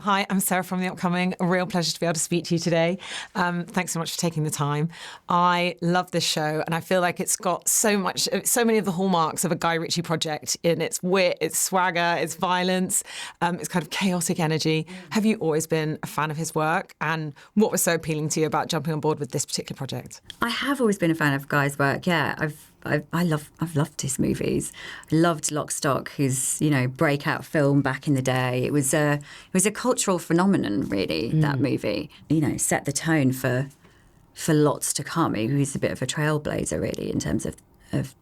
Hi, I'm Sarah from The Upcoming. A real pleasure to be able to speak to you today. Thanks so much for taking the time. I love this show, and I feel like it's got so many of the hallmarks of a Guy Ritchie project in its wit, its swagger, its violence, its kind of chaotic energy. Have you always been a fan of his work? And what was so appealing to you about jumping on board with this particular project? I have always been a fan of Guy's work. Yeah, I've loved his movies. I loved Lock, Stock, his breakout film back in the day. It was a cultural phenomenon, really. That movie, set the tone for lots to come. He was a bit of a trailblazer, really, in terms of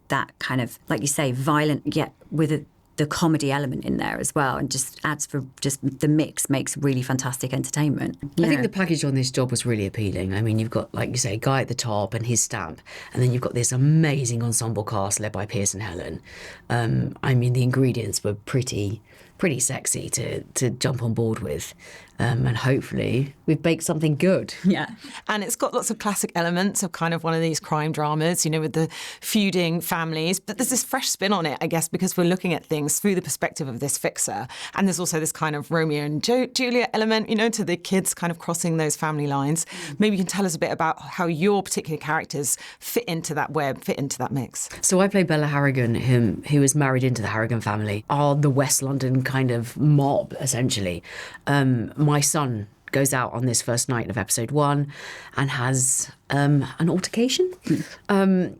that kind of, like you say, violent yet with the comedy element in there as well, and just adds for just the mix makes really fantastic entertainment. Yeah. I think the package on this job was really appealing. I mean, you've got, like you say, Guy at the top and his stamp, and then you've got this amazing ensemble cast led by Pierce and Helen. I mean, the ingredients were pretty sexy to jump on board with. And hopefully we've baked something good. Yeah. And it's got lots of classic elements of kind of one of these crime dramas, with the feuding families. But there's this fresh spin on it, I guess, because we're looking at things through the perspective of this fixer. And there's also this kind of Romeo and Juliet element, to the kids kind of crossing those family lines. Maybe you can tell us a bit about how your particular characters fit into that web, fit into that mix. So I play Bella Harrigan, who is married into the Harrigan family, are the West London kind of mob, essentially. My son goes out on this first night of episode 1 and has an altercation,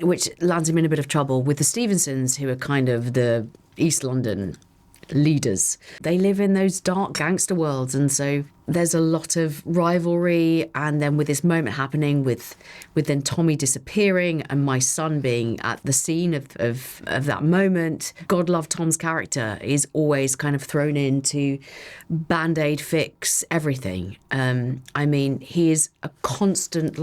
which lands him in a bit of trouble with the Stevensons, who are kind of the East London leaders. They live in those dark gangster worlds, and so there's a lot of rivalry. And then with this moment happening with then Tommy disappearing and my son being at the scene of that moment, God love Tom's character is always kind of thrown in to band-aid fix everything. I mean, he is a constant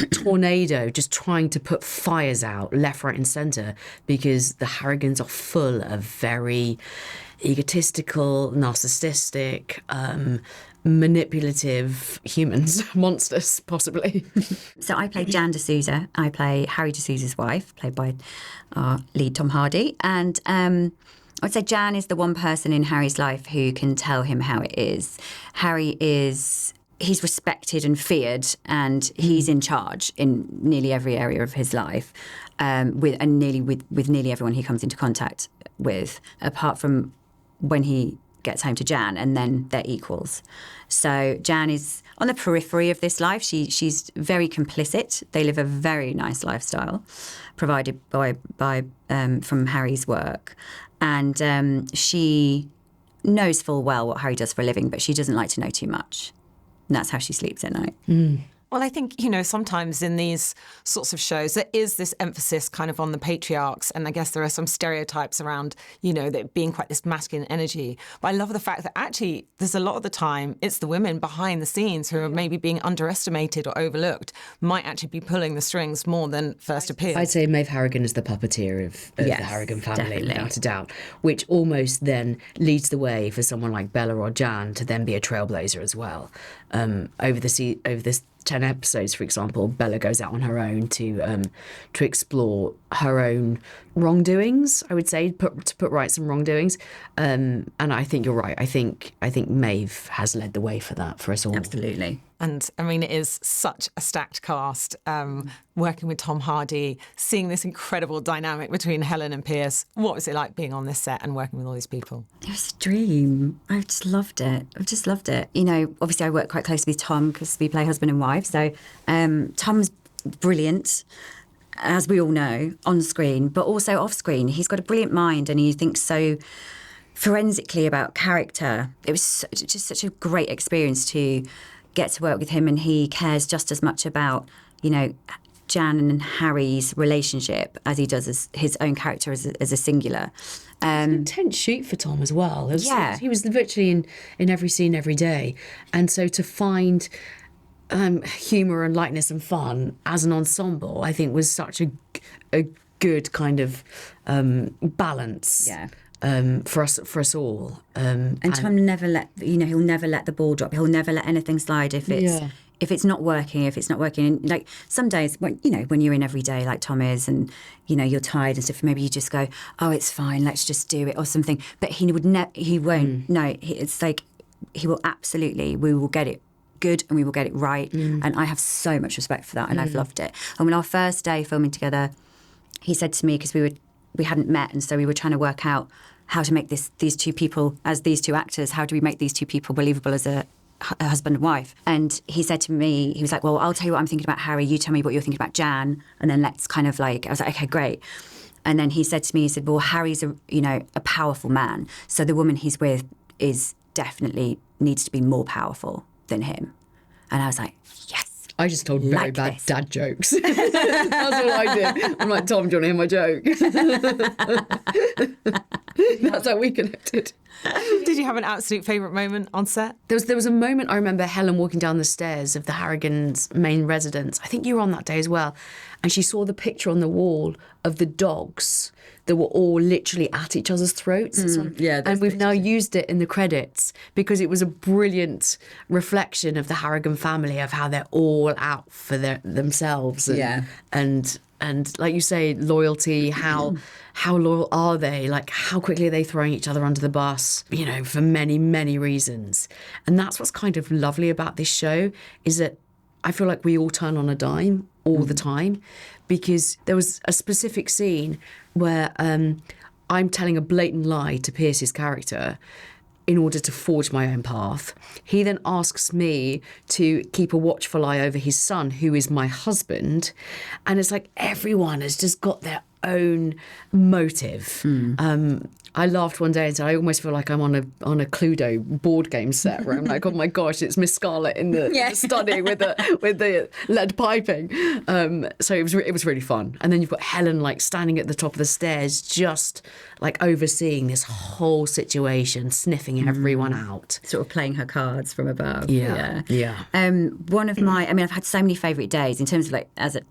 tornado just trying to put fires out left, right and centre, because the Harrigans are full of very egotistical, narcissistic, manipulative humans, monsters, possibly. So I play Jan de Souza. I play Harry de Souza's wife, played by our lead Tom Hardy. And I'd say Jan is the one person in Harry's life who can tell him how it is. He's respected and feared, and he's in charge in nearly every area of his life, with nearly everyone he comes into contact with, apart from when he gets home to Jan, and then they're equals. So Jan is on the periphery of this life. She's very complicit. They live a very nice lifestyle provided by from Harry's work, and she knows full well what Harry does for a living, but she doesn't like to know too much. And that's how she sleeps at night. Well, I think, sometimes in these sorts of shows, there is this emphasis kind of on the patriarchs. And I guess there are some stereotypes around, that being quite this masculine energy. But I love the fact that actually there's a lot of the time it's the women behind the scenes who are maybe being underestimated or overlooked, might actually be pulling the strings more than first appears. I'd say Maeve Harrigan is the puppeteer of the Harrigan family, definitely. without a doubt, which almost then leads the way for someone like Bella or Jan to then be a trailblazer as well. Over this 10 episodes, for example, Bella goes out on her own to explore her own wrongdoings, I would say, to put right some wrongdoings. And I think you're right. I think Maeve has led the way for that, for us all. Absolutely. And I mean, it is such a stacked cast, working with Tom Hardy, seeing this incredible dynamic between Helen and Pierce. What was it like being on this set and working with all these people? It was a dream. I just loved it. Obviously I work quite closely with Tom because we play husband and wife. So Tom's brilliant, as we all know, on screen, but also off screen. He's got a brilliant mind, and he thinks so forensically about character. It was just such a great experience to get to work with him, and he cares just as much about, Jan and Harry's relationship as he does as his own character as a singular. It's an intense shoot for Tom as well. He was virtually in every scene every day. And so to find humour and lightness and fun as an ensemble, I think was such a good kind of balance. Yeah. For us all. And Tom he'll never let the ball drop. He'll never let anything slide if it's not working. And like some days when you're in every day like Tom is, and you're tired and stuff, maybe you just go, oh, it's fine, let's just do it or something. But he won't. No, it's like he will absolutely, we will get it good and we will get it right. And I have so much respect for that, and I've loved it. And when our first day filming together, he said to me, because we hadn't met, and so we were trying to work out how to make these two people, as these two actors, how do we make these two people believable as a husband and wife? And he said to me, he was like, well, I'll tell you what I'm thinking about Harry, you tell me what you're thinking about Jan, and then let's kind of like, I was like, okay, great. And then he said to me, he said, well, Harry's a powerful man, so the woman he's with is definitely needs to be more powerful than him. And I was like, yes. I just told very Like bad this. dad jokes. That's all I did. I'm like, Tom, do you want to hear my joke? That's how we connected. Did you have an absolute favourite moment on set? There was a moment I remember Helen walking down the stairs of the Harrigans' main residence. I think you were on that day as well. And she saw the picture on the wall of the dogs that were all literally at each other's throats. And we've now used it in the credits because it was a brilliant reflection of the Harrigan family, of how they're all out for themselves. And like you say, loyalty, how loyal are they? Like, how quickly are they throwing each other under the bus, for many, many reasons. And that's what's kind of lovely about this show, is that I feel like we all turn on a dime all the time, because there was a specific scene where I'm telling a blatant lie to Pierce's character in order to forge my own path. He then asks me to keep a watchful eye over his son, who is my husband. And it's like everyone has just got their own motive. I laughed one day and said, I almost feel like I'm on a Cluedo board game set where I'm like, oh my gosh, it's Miss Scarlet in the study with the lead piping. So it was really fun. And then you've got Helen like standing at the top of the stairs, just like overseeing this whole situation, sniffing everyone out. Sort of playing her cards from above. Yeah. One of my, I've had so many favourite days in terms of like, as a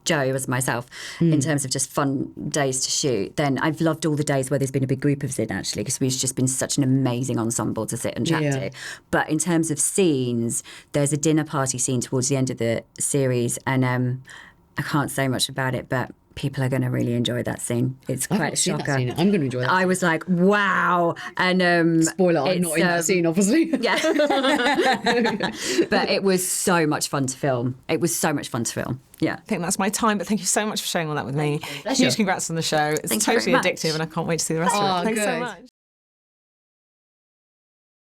myself, in terms of just fun days to shoot. Then I've loved all the days where there's been a big group of us in, actually, because we've just been such an amazing ensemble to sit and chat to. But in terms of scenes, there's a dinner party scene towards the end of the series, and I can't say much about it, but people are going to really enjoy that scene. It's quite a shocker. I'm going to enjoy that. I was like, wow. And spoiler, I'm not in that scene, obviously. Yeah. But it was so much fun to film. Yeah. I think that's my time, but thank you so much for sharing all that with me. Pleasure. Huge congrats on the show. It's Thank you very totally much. addictive, and I can't wait to see the rest of it. Thanks so good. much.